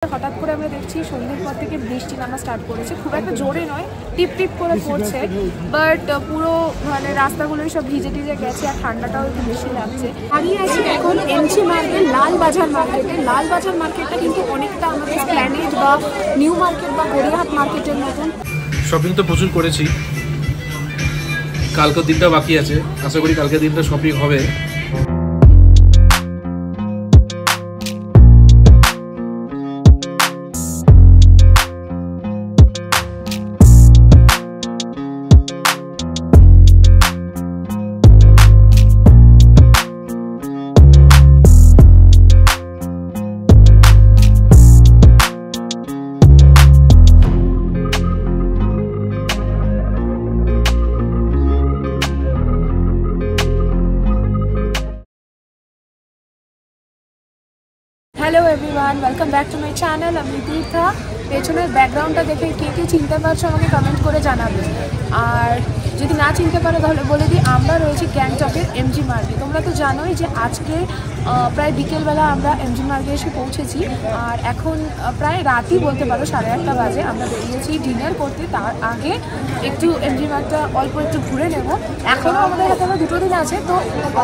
হঠাৎ করে আমরা দেখছি সন্ধ্যের পর থেকে বৃষ্টি নামা স্টার্ট করেছে, খুব একটা জোরে নয়, টিপ টিপ করে পড়ছে, বাট পুরো মানে রাস্তাগুলোই সব ভিজে টিজে গেছে আর ঠান্ডাটাও একটু বেশি লাগছে। আমি আছি এখন এমজি মার্কেট লালবাজার মার্কেটে। লালবাজার মার্কেটটা কিন্তু অনেকটা আমাদের প্ল্যানেট বা নিউ মার্কেট বা গড়িয়াহাট মার্কেটের মতন। শপিং তো প্রচুর করেছি, কালকের দিনটা বাকি আছে, আশা করি কালকের দিনটা শপিং হবে। Hello everyone, welcome back to my channel. আমি তীর্থা। পেছনের ব্যাকগ্রাউন্ডটা দেখে কে কে চিনতে পারছো আমাকে কমেন্ট করে জানাবে, আর যদি না চিনতে পারো তাহলে বলে দিই আমরা রয়েছি গ্যাংটকের এমজি মার্গে। তোমরা তো জানোই যে আজকে প্রায় বিকেলবেলা আমরা এমজি মার্গে এসে পৌঁছেছি, আর এখন প্রায় রাতই বলতে পারো 8:30 বাজে। আমরা বেরিয়েছি ডিনার করতে, তার আগে একটু এমজি মার্গটা অল্প একটু ঘুরে নেব। এখনও আমাদের এখনও 2 দিন আছে, তো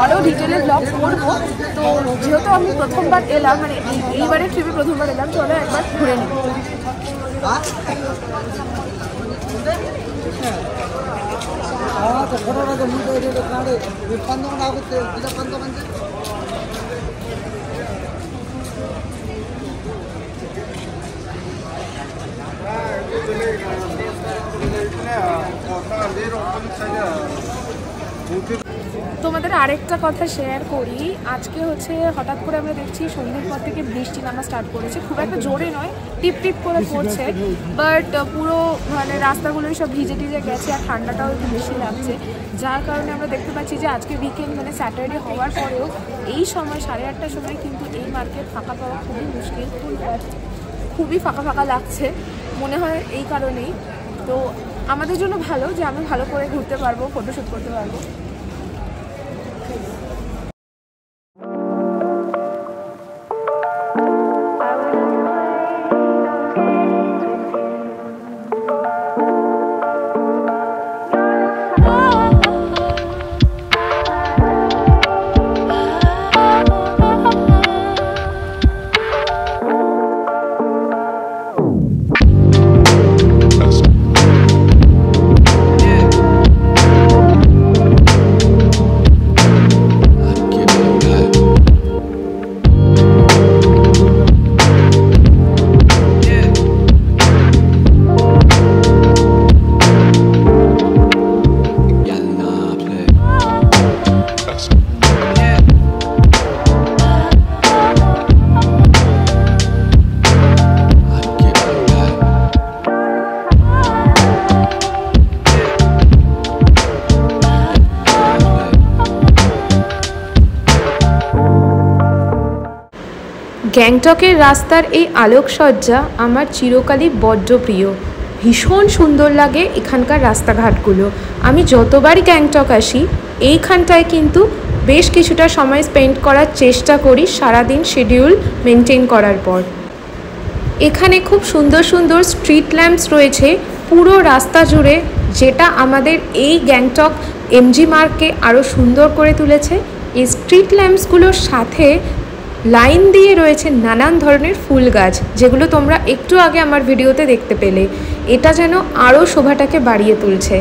আরও ডিটেলে ব্লগ করবো। তো যেহেতু আমি প্রথমবার এলাম, মানে এইবারের ট্রিপে প্রথমবার এলাম, চলো একবার ঘুরে নেব। তোমাদের আরেকটা কথা শেয়ার করি, আজকে হচ্ছে হঠাৎ করে আমরা দেখছি সন্ধ্যের পর থেকে বৃষ্টি নামা স্টার্ট করেছে, খুব একটা জোরে নয়, টিপ টিপ করে পড়ছে, বাট পুরো মানে রাস্তাগুলোই সব ভিজে টিজে গেছে আর ঠান্ডাটাও একটু বেশি লাগছে, যার কারণে আমরা দেখতে পাচ্ছি যে আজকে উইকেন্ড মানে স্যাটারডে হওয়ার পরেও এই সময় 8:30টার সময় কিন্তু এই মার্কেট ফাঁকা পাওয়া খুবই মুশকিল, খুবই ফাঁকা ফাঁকা লাগছে মনে হয় এই কারণেই। তো আমাদের জন্য ভালো যে আমি ভালো করে ঘুরতে পারবো, ফটোশ্যুট করতে পারবো। গ্যাংটকের রাস্তার এই আলোকসজ্জা আমার চিরকালই বড্ড প্রিয়, ভীষণ সুন্দর লাগে এখানকার রাস্তাঘাটগুলো। আমি যতবারই গ্যাংটক আসি এইখানটায় কিন্তু বেশ কিছুটা সময় স্পেন্ড করার চেষ্টা করি সারাদিন শিডিউল মেনটেন করার পর। এখানে খুব সুন্দর সুন্দর স্ট্রিট ল্যাম্পস রয়েছে পুরো রাস্তা জুড়ে, যেটা আমাদের এই গ্যাংটক এমজি মার্গকে আরও সুন্দর করে তুলেছে। এই স্ট্রিট ল্যাম্পসগুলোর সাথে লাইন দিয়ে রয়েছে নানান ধরনের ফুল গাছ, যেগুলো তোমরা একটু আগে আমার ভিডিওতে দেখতে পেলে। এটা যেন আরও শোভাটাকে বাড়িয়ে তুলছে।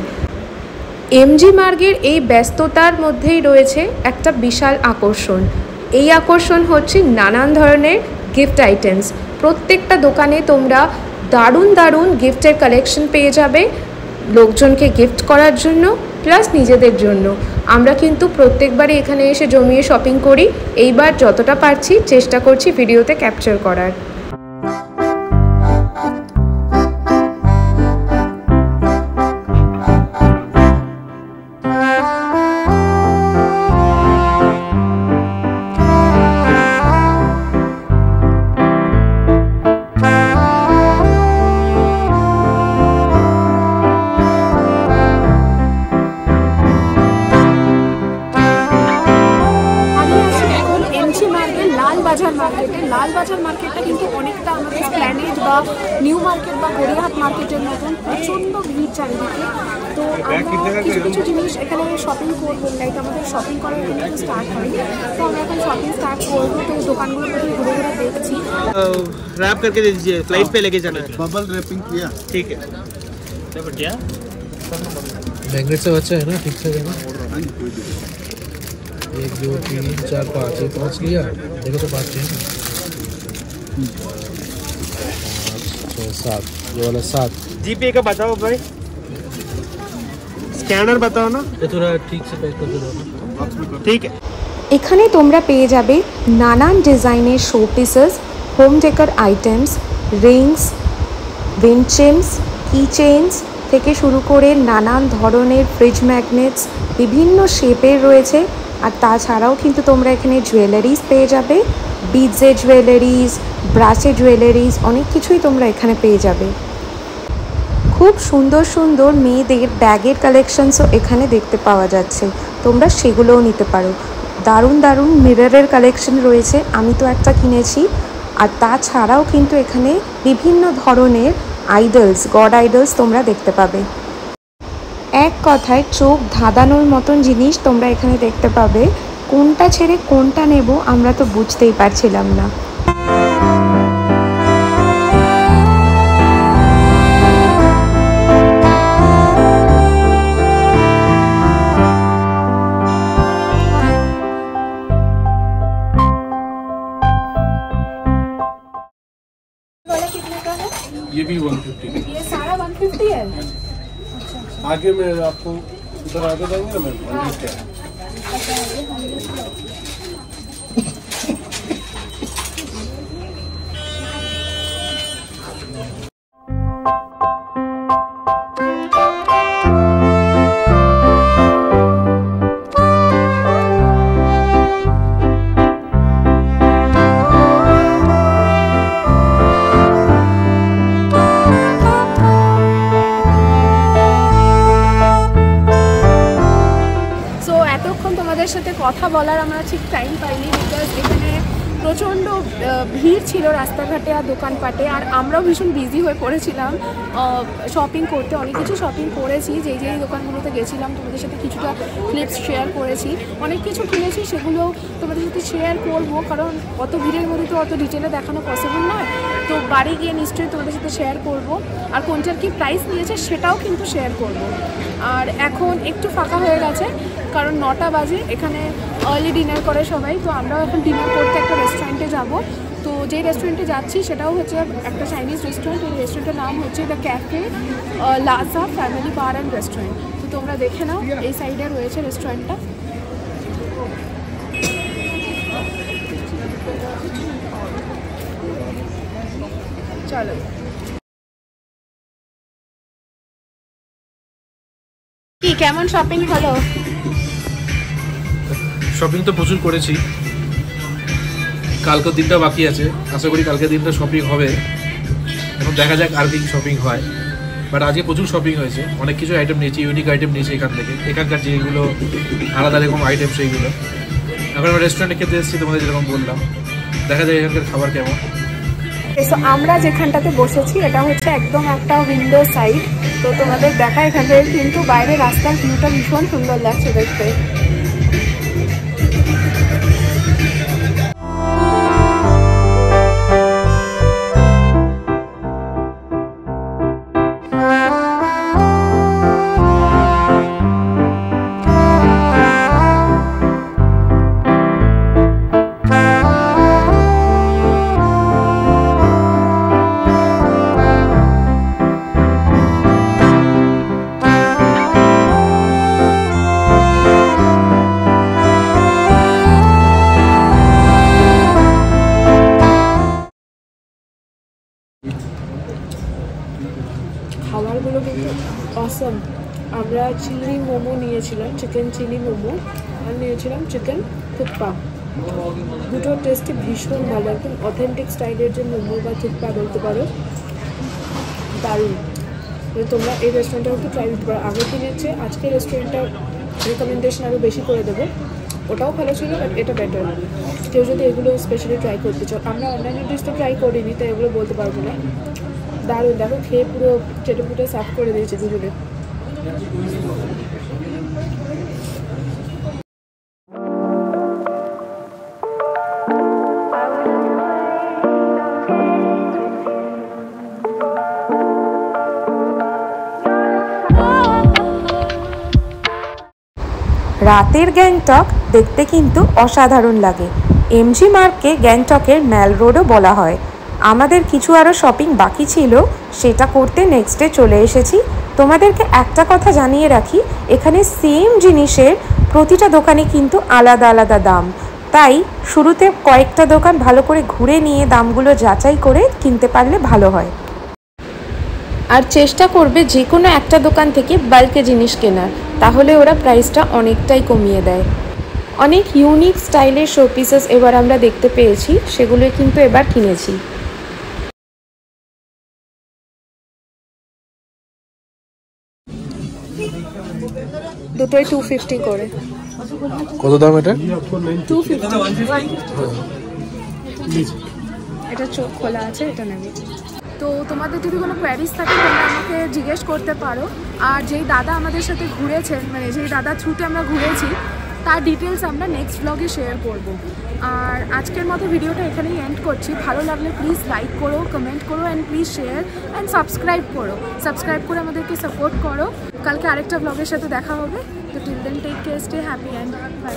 এমজি মার্গের এই ব্যস্ততার মধ্যেই রয়েছে একটা বিশাল আকর্ষণ। এই আকর্ষণ হচ্ছে নানান ধরনের গিফট আইটেমস। প্রত্যেকটা দোকানে তোমরা দারুণ দারুণ গিফটের কালেকশন পেয়ে যাবে, লোকজনকে গিফট করার জন্য প্লাস নিজেদের জন্য। আমরা কিন্তু প্রত্যেকবারই এখানে এসে জমিয়ে শপিং করি, এইবার যতটা পারছি চেষ্টা করছি ভিডিওতে ক্যাপচার করার। লালবাজার মার্কেটে। লালবাজার মার্কেটটা কিন্তু বা নিউ মার্কেট বা গড়িয়াহাট মার্কেটের মতন প্রচণ্ড ভিড় চারিদিকে। তো আমরা কিছু কিছু জিনিস এখানে শপিং করবো, লাইক আমাদের শপিং করার কিন্তু স্টার্ট হয়, তো আমরা এখন শপিং স্টার্ট করবো। তো দোকানগুলো প্রথমে ঘুরে ঘুরে দেখছি। रैप करके दे दीजिए, फ्लाइट पे लेके जाना है। बबल रैपिंग किया, ठीक है बढ़िया। मैग्नेट से अच्छा है ना, ठीक से देना। 1 2 3 4 5, ये 5 लिया, देखो तो 5 चाहिए, 5 6 7, ये वाला 7। जीपे का बताओ भाई, स्कैनर बताओ ना, ये थोड़ा ठीक से पैक कर दो ना। ठीक है। এখানে তোমরা পেয়ে যাবে নানান ডিজাইনের show pieces, home decor items, rings, wind chimes, keychains থেকে শুরু করে নানান ধরনের ফ্রিজ ম্যাগনেটস বিভিন্ন শেপের রয়েছে। আর তাছাড়াও কিন্তু তোমরা এখানে জুয়েলারিজ পেয়ে যাবে, বিডসের জুয়েলারিজ, ব্রাসের জুয়েলারিজ, অনেক কিছুই তোমরা এখানে পেয়ে যাবে। খুব সুন্দর সুন্দর মেয়েদের ব্যাগের কালেকশনসও এখানে দেখতে পাওয়া যাচ্ছে, তোমরা সেগুলোও নিতে পারো। দারুণ দারুণ মিররের কালেকশন রয়েছে, আমি তো একটা কিনেছি। আর তাছাড়াও কিন্তু এখানে বিভিন্ন ধরনের আইডলস, গড আইডলস তোমরা দেখতে পাবে। এক কথায় চোখ ধাঁধানোর মতন জিনিস তোমরা এখানে দেখতে পাবে। কোনটা ছেড়ে কোনটা নেব আমরা তো বুঝতেই পারছিলাম না। ये भी 150 है। ये सारा 150 है। आगे में आपको उधर आगे जाएंगे ना मैम, 100 का है। তোমাদের সাথে কথা বলার আমরা ঠিক টাইম পাইনি, বিকজ এখানে প্রচণ্ড ভিড় ছিল রাস্তাঘাটে আর দোকানপাটে। আর আমরাও ভীষণ বিজি হয়ে পড়েছিলাম শপিং করতে, অনেক কিছু শপিং করেছি। যেই দোকানগুলোতে গেছিলাম তোমাদের সাথে কিছুটা ক্লিপস শেয়ার করেছি, অনেক কিছু কিনেছি, সেগুলো তোমাদের সাথে শেয়ার করবো, কারণ অত ভিড়ের মধ্যে তো অত ডিটেলে দেখানো পসিবল নয়। তো বাড়ি গিয়ে নিশ্চয়ই তোমাদের সাথে শেয়ার করব, আর কোনটার কি প্রাইস নিয়েছে সেটাও কিন্তু শেয়ার করব। আর এখন একটু ফাঁকা হয়ে গেছে, কারণ 9টা বাজে, এখানে আর্লি ডিনার করে সবাই। তো আমরাও এখন ডিনার করতে একটা রেস্টুরেন্টে যাব। তো যেই রেস্টুরেন্টে যাচ্ছি সেটাও হচ্ছে একটা চাইনিজ রেস্টুরেন্ট। এই রেস্টুরেন্টের নাম হচ্ছে the cafe Laza family bar and restaurant. তো তোমরা দেখে নাও, এই সাইডে রয়েছে রেস্টুরেন্টটা। চলো, কি কেমন শপিং হলো? শপিং তো প্রচুর করেছি, কালকের দিনটা বাকি আছে, আশা করি কালকের দিনটা শপিং হবে। এখন দেখা যাক আর কি শপিং হয়, বাট আজকে প্রচুর শপিং হয়েছে, অনেক কিছু আইটেম নিয়েছি, ইউনিক আইটেম নিয়েছি এখান থেকে, এখানকার যেগুলো আলাদা রকম আইটেম সেইগুলো। এখন আমরা রেস্টুরেন্টে খেতে এসেছি, তোমাদের যেরকম বললাম, দেখা যায় এখানকার খাবার কেমন। আমরা যেখানটাতে বসেছি এটা হচ্ছে একদম একটা উইন্ডো সাইড। তো তোমাদের দেখা, এখান থেকে কিন্তু বাইরে রাস্তার ভিউটা ভীষণ সুন্দর লাগছে দেখতে। খাবারগুলো কিন্তু অসম। আমরা চিলি মোমো নিয়েছিলাম, চিকেন চিলি মোমো, আর নিয়েছিলাম চিকেন থুকপা। দুটো টেস্টে ভীষণ ভালো, একদম অথেন্টিক স্টাইলের যে মোমো বা থুকপা বলতে পারো, দারুণ। তোমরা এই রেস্টুরেন্টটা একটু ট্রাই দিতে পারো। আগের দিনের চেয়ে আজকে রেস্টুরেন্টটার রেকমেন্ডেশন আরও বেশি করে দেবো। ওটাও ভালো ছিল, বাট এটা বেটার। কেউ যদি এগুলো স্পেশালি ট্রাই করতে চাও। আমরা অনলাইনে ডিশ তো ট্রাই করিনি, তাই এগুলো বলতে পারবো না। দারুণ, দেখো খেয়ে পুরো চেটে পুটে সাফ করে দিয়েছে দুজনে। রাতের গ্যাংটক দেখতে কিন্তু অসাধারণ লাগে। এমজি মার্গকে গ্যাংটকের ম্যাল রোডও বলা হয়। আমাদের কিছু আরও শপিং বাকি ছিল, সেটা করতে নেক্সট ডে চলে এসেছি। তোমাদেরকে একটা কথা জানিয়ে রাখি, এখানে সেম জিনিসের প্রতিটা দোকানে কিন্তু আলাদা আলাদা দাম, তাই শুরুতে কয়েকটা দোকান ভালো করে ঘুরে নিয়ে দামগুলো যাচাই করে কিনতে পারলে ভালো হয়। আর চেষ্টা করবে যে কোনো একটা দোকান থেকে বাল্কে জিনিস কেনার, তাহলে ওরা প্রাইসটা অনেকটাই কমিয়ে দেয়। অনেক ইউনিক স্টাইলের শো পিসেস এবার আমরা দেখতে পেয়েছি, সেগুলোই কিন্তু এবার কিনেছি। দুটোই 250 করে। কত দাম এটা? 250। এটা চোখ খোলা আছে, এটা নেবে। তো তোমাদের যদি কোনো কোয়ারিজ থাকে তোমরা আমাকে জিজ্ঞেস করতে পারো। আর যেই দাদা আমাদের সাথে ঘুরেছেন, মানে যেই দাদা থ্রুতে আমরা ঘুরেছি, তার ডিটেলস আমরা নেক্সট ব্লগে শেয়ার করব। আর আজকের মতো ভিডিওটা এখানেই এন্ড করছি। ভালো লাগলে প্লিজ লাইক করো, কমেন্ট করো and please share and subscribe করো। সাবস্ক্রাইব করে আমাদেরকে সাপোর্ট করো। কালকে আরেকটা ব্লগের সাথে দেখা হবে। তো till then take care, stay happy and by.